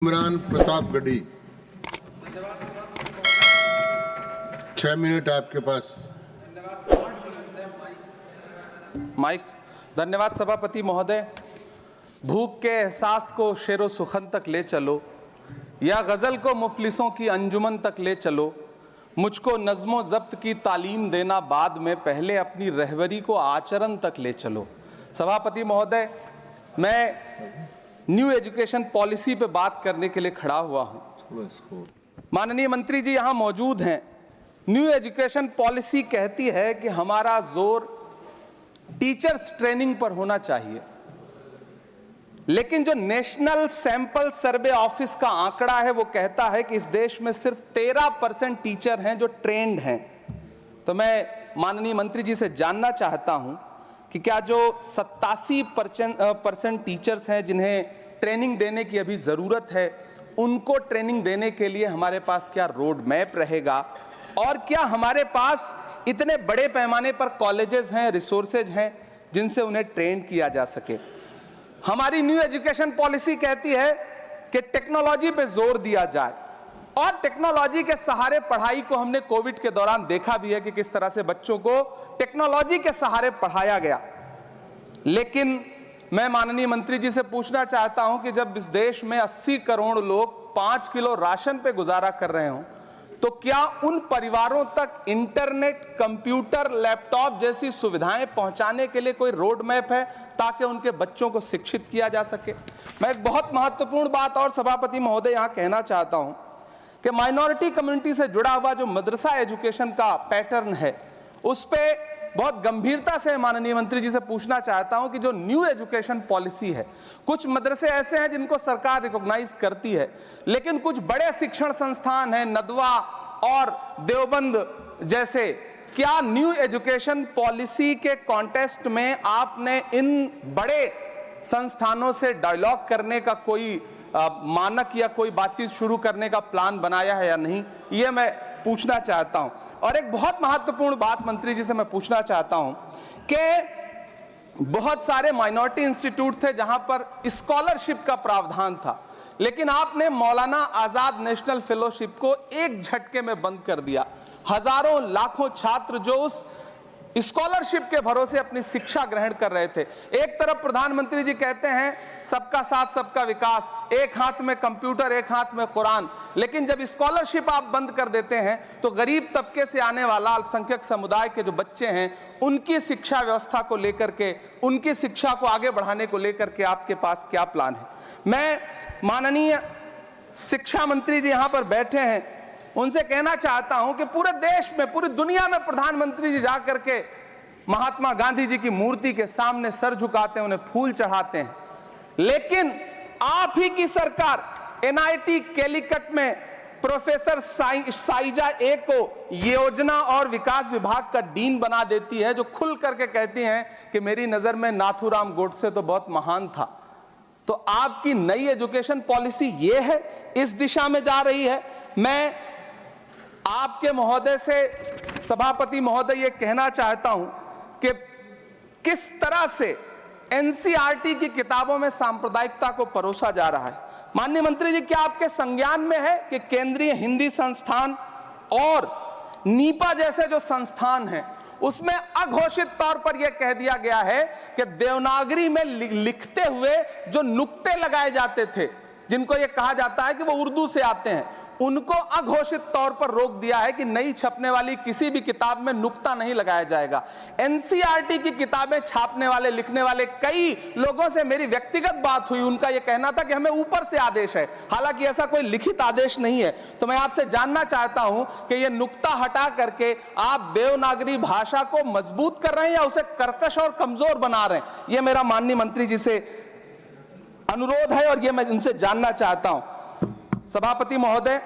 Imran Pratapgarhi 6 minute आपके पास। Mic. धन्यवाद सभापति महोदय। भूख के एहसास को शेरो सुखन तक ले चलो, या गजल को मुफलिसों की अंजुमन तक ले चलो। मुझको नज़्मो ज़ब्त की तालीम देना बाद में, पहले अपनी रहबरी को आचरण तक ले चलो। सभापति महोदय, मैं न्यू एजुकेशन पॉलिसी पे बात करने के लिए खड़ा हुआ हूं। माननीय मंत्री जी यहां मौजूद हैं। न्यू एजुकेशन पॉलिसी कहती है कि हमारा जोर टीचर्स ट्रेनिंग पर होना चाहिए, लेकिन जो नेशनल सैंपल सर्वे ऑफिस का आंकड़ा है वो कहता है कि इस देश में सिर्फ 13% टीचर हैं जो ट्रेंड हैं। तो मैं माननीय मंत्री जी से जानना चाहता हूं कि क्या जो 87% टीचर्स हैं जिन्हें ट्रेनिंग देने की अभी ज़रूरत है, उनको ट्रेनिंग देने के लिए हमारे पास क्या रोड मैप रहेगा, और क्या हमारे पास इतने बड़े पैमाने पर कॉलेजेस हैं, रिसोर्सेज हैं जिनसे उन्हें ट्रेन किया जा सके। हमारी न्यू एजुकेशन पॉलिसी कहती है कि टेक्नोलॉजी पे जोर दिया जाए, और टेक्नोलॉजी के सहारे पढ़ाई को हमने कोविड के दौरान देखा भी है कि किस तरह से बच्चों को टेक्नोलॉजी के सहारे पढ़ाया गया। लेकिन मैं माननीय मंत्री जी से पूछना चाहता हूं कि जब इस देश में 80 करोड़ लोग 5 किलो राशन पे गुजारा कर रहे हों, तो क्या उन परिवारों तक इंटरनेट, कंप्यूटर, लैपटॉप जैसी सुविधाएं पहुंचाने के लिए कोई रोड मैप है ताकि उनके बच्चों को शिक्षित किया जा सके? मैं एक बहुत महत्वपूर्ण बात और सभापति महोदय यहां कहना चाहता हूं कि माइनॉरिटी कम्युनिटी से जुड़ा हुआ जो मदरसा एजुकेशन का पैटर्न है, उस पे बहुत गंभीरता से माननीय मंत्री जी से पूछना चाहता हूं कि जो न्यू एजुकेशन पॉलिसी है, कुछ मदरसे ऐसे हैं जिनको सरकार रिकॉग्नाइज करती है, लेकिन कुछ बड़े शिक्षण संस्थान हैं, नदवा और देवबंद जैसे, क्या न्यू एजुकेशन पॉलिसी के कॉन्टेस्ट में आपने इन बड़े संस्थानों से डायलॉग करने का कोई मानक या कोई बातचीत शुरू करने का प्लान बनाया है या नहीं, ये मैं पूछना चाहता हूं। और एक बहुत महत्वपूर्ण बात मंत्री जी से मैं पूछना चाहता हूं कि बहुत सारे माइनॉरिटी इंस्टीट्यूट थे जहां पर स्कॉलरशिप का प्रावधान था, लेकिन आपने मौलाना आजाद नेशनल फेलोशिप को एक झटके में बंद कर दिया। हजारों लाखों छात्र जो उस स्कॉलरशिप के भरोसे अपनी शिक्षा ग्रहण कर रहे थे। एक तरफ प्रधानमंत्री जी कहते हैं सबका साथ सबका विकास, एक हाथ में कंप्यूटर एक हाथ में कुरान, लेकिन जब स्कॉलरशिप आप बंद कर देते हैं तो गरीब तबके से आने वाला अल्पसंख्यक समुदाय के जो बच्चे हैं, उनकी शिक्षा व्यवस्था को लेकर के, उनकी शिक्षा को आगे बढ़ाने को लेकर के आपके पास क्या प्लान है? मैं माननीय शिक्षा मंत्री जी यहां पर बैठे हैं, उनसे कहना चाहता हूं कि पूरे देश में, पूरी दुनिया में प्रधानमंत्री जी जाकर के महात्मा गांधी जी की मूर्ति के सामने सर झुकाते हैं, उन्हें फूल चढ़ाते हैं, लेकिन आप ही की सरकार एनआईटी कैलीकट में प्रोफेसर साइजा ए को योजना और विकास विभाग का डीन बना देती है, जो खुल करके कहती हैं कि मेरी नजर में नाथूराम गोडसे तो बहुत महान था। तो आपकी नई एजुकेशन पॉलिसी ये है, इस दिशा में जा रही है। मैं आपके महोदय से, सभापति महोदय, ये कहना चाहता हूं कि किस तरह से एनसीईआरटी की किताबों में सांप्रदायिकता को परोसा जा रहा है। माननीय मंत्री जी, क्या आपके संज्ञान में है कि केंद्रीय हिंदी संस्थान और नीपा जैसे जो संस्थान हैं, उसमें अघोषित तौर पर यह कह दिया गया है कि देवनागरी में लिखते हुए जो नुक्ते लगाए जाते थे, जिनको यह कहा जाता है कि वो उर्दू से आते हैं, उनको अघोषित तौर पर रोक दिया है कि नई छपने वाली किसी भी किताब में नुक्ता नहीं लगाया जाएगा। एनसीईआरटी की किताबें छापने वाले, लिखने वाले कई लोगों से मेरी व्यक्तिगत बात हुई, उनका यह कहना था कि हमें ऊपर से आदेश है, हालांकि ऐसा कोई लिखित आदेश नहीं है। तो मैं आपसे जानना चाहता हूं कि यह नुक्ता हटा करके आप देवनागरी भाषा को मजबूत कर रहे हैं या उसे कर्कश और कमजोर बना रहे हैं? यह मेरा माननीय मंत्री जी से अनुरोध है और यह मैं उनसे जानना चाहता हूं। सभापति महोदय,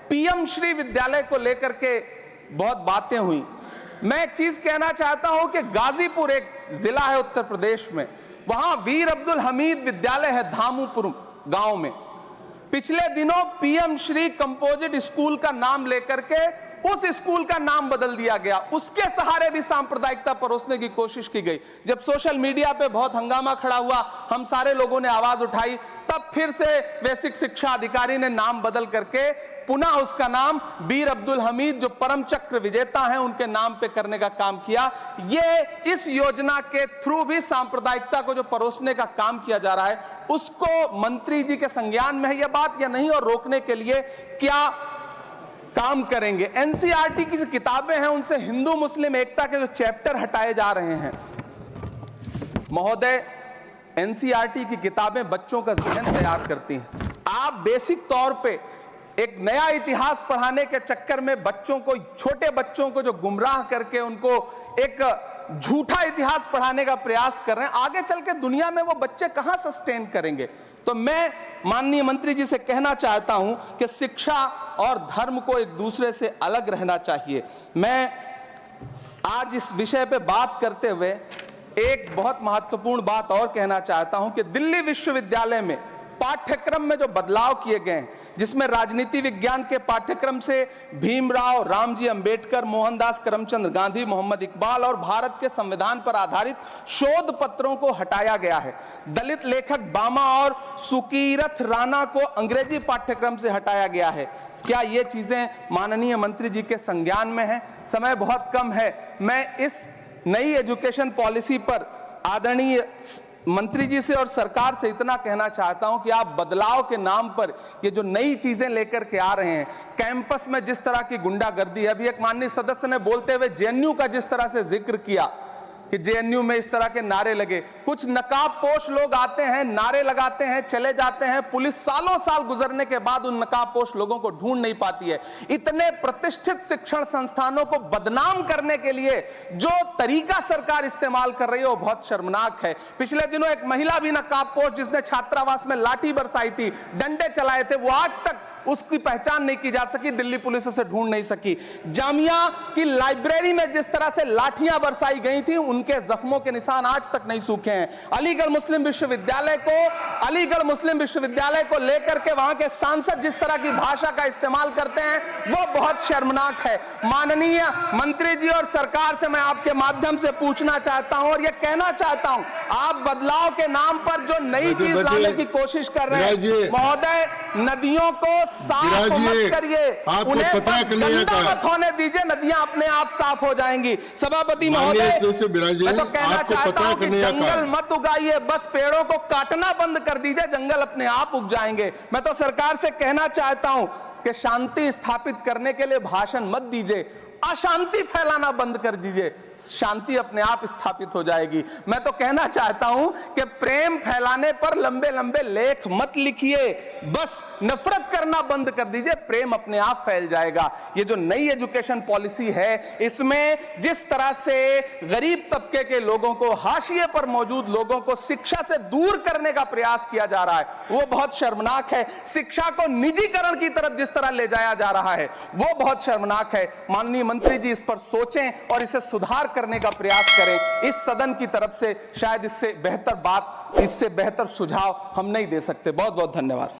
पीएम श्री विद्यालय को लेकर के बहुत बातें हुई। मैं एक चीज कहना चाहता हूं कि गाजीपुर एक जिला है उत्तर प्रदेश में, वहां वीर अब्दुल हमीद विद्यालय है धामूपुर गांव में। पिछले दिनों पीएम श्री कंपोजिट स्कूल का नाम लेकर के उस स्कूल का नाम बदल दिया गया, उसके सहारे भी सांप्रदायिकता परोसने की कोशिश की गई। जब सोशल मीडिया पे बहुत हंगामा खड़ा हुआ, हम सारे लोगों ने आवाज उठाई, तब फिर से बेसिक शिक्षा अधिकारी ने नाम बदल करके पुनः उसका नाम बीर अब्दुल हमीद, जो परम चक्र विजेता हैं, उनके नाम पे करने का काम किया। ये इस योजना के थ्रू भी सांप्रदायिकता को जो परोसने का काम किया जा रहा है, उसको मंत्री जी के संज्ञान में है यह बात या नहीं, और रोकने के लिए क्या काम करेंगे। एनसीईआरटी की जो किताबें हैं, उनसे हिंदू मुस्लिम एकता के जो चैप्टर हटाए जा रहे हैं। महोदय, एनसीईआरटी की किताबें बच्चों का ज़हन तैयार करती हैं। आप बेसिक तौर पे एक नया इतिहास पढ़ाने के चक्कर में बच्चों को, छोटे बच्चों को जो गुमराह करके उनको एक झूठा इतिहास पढ़ाने का प्रयास कर रहे हैं, आगे चल के दुनिया में वो बच्चे कहां सस्टेन करेंगे। तो मैं माननीय मंत्री जी से कहना चाहता हूं कि शिक्षा और धर्म को एक दूसरे से अलग रहना चाहिए। मैं आज इस विषय पे बात करते हुए एक बहुत महत्वपूर्ण बात और कहना चाहता हूं कि दिल्ली विश्वविद्यालय में पाठ्यक्रम में जो बदलाव किए गए हैं, जिसमें राजनीति विज्ञान के पाठ्यक्रम से भीमराव, रामजी अंबेडकर, मोहनदास करमचंद गांधी, मोहम्मद इकबाल और भारत के संविधान पर आधारित शोध पत्रों को हटाया गया है। दलित लेखक बामा और सुकीरथ राणा को अंग्रेजी पाठ्यक्रम से हटाया गया है। क्या ये चीजें माननीय मंत्री जी के संज्ञान में है? समय बहुत कम है। मैं इस नई एजुकेशन पॉलिसी पर आदरणीय मंत्री जी से और सरकार से इतना कहना चाहता हूं कि आप बदलाव के नाम पर ये जो नई चीजें लेकर के आ रहे हैं, कैंपस में जिस तरह की गुंडागर्दी है, अभी एक माननीय सदस्य ने बोलते हुए जेएनयू का जिस तरह से जिक्र किया कि जेएनयू में इस तरह के नारे लगे, कुछ नकाबपोश लोग आते हैं, नारे लगाते हैं, चले जाते हैं, पुलिस सालों साल गुजरने के बाद उन नकाबपोश लोगों को ढूंढ नहीं पाती है। इतने प्रतिष्ठित शिक्षण संस्थानों को बदनाम करने के लिए जो तरीका सरकार इस्तेमाल कर रही है वो बहुत शर्मनाक है। पिछले दिनों एक महिला भी नकाबपोश, जिसने छात्रावास में लाठी बरसाई थी, डंडे चलाए थे, वो आज तक उसकी पहचान नहीं की जा सकी, दिल्ली पुलिस उसे ढूंढ नहीं सकी। जामिया की लाइब्रेरी में जिस तरह से लाठियां बरसाई गई थी, उनके जख्मों के निशान आज तक नहीं सूखे हैं। अलीगढ़ मुस्लिम विश्वविद्यालय को लेकर के वहां के सांसद जिस तरह की भाषा का इस्तेमाल करते हैं, वो बहुत शर्मनाक है। माननीय मंत्री जी और सरकार से मैं आपके माध्यम से पूछना चाहता हूं और ये कहना चाहता हूं, आप बदलाव के नाम पर जो नई चीज लाने की कोशिश कर रहे हैं, महोदय, नदियों को साफ मत करिए, उन्हें गंदा मत होने दीजिए, नदियां अपने आप साफ हो जाएंगी। सभापति महोदय, मैं तो कहना चाहता हूं कि जंगल मत उगाइए, बस पेड़ों को काटना बंद कर दीजिए, जंगल अपने आप उग जाएंगे। मैं तो सरकार से कहना चाहता हूं कि शांति स्थापित करने के लिए भाषण मत दीजिए, अशांति फैलाना बंद कर दीजिए, शांति अपने आप स्थापित हो जाएगी। मैं तो कहना चाहता हूं कि प्रेम फैलाने पर लंबे लंबे लेख मत लिखिए, बस नफरत करना बंद कर दीजिए, प्रेम अपने आप फैल जाएगा। ये जो नई एजुकेशन पॉलिसी है, इसमें जिस तरह से गरीब तबके के लोगों को, हाशिए पर मौजूद लोगों को शिक्षा से दूर करने का प्रयास किया जा रहा है, वो बहुत शर्मनाक है। शिक्षा को निजीकरण की तरफ जिस तरह ले जाया जा रहा है, वो बहुत शर्मनाक है। माननीय मंत्री जी इस पर सोचें और इसे सुधार करने का प्रयास करें। इस सदन की तरफ से शायद इससे बेहतर बात, इससे बेहतर सुझाव हम नहीं दे सकते। बहुत बहुत धन्यवाद।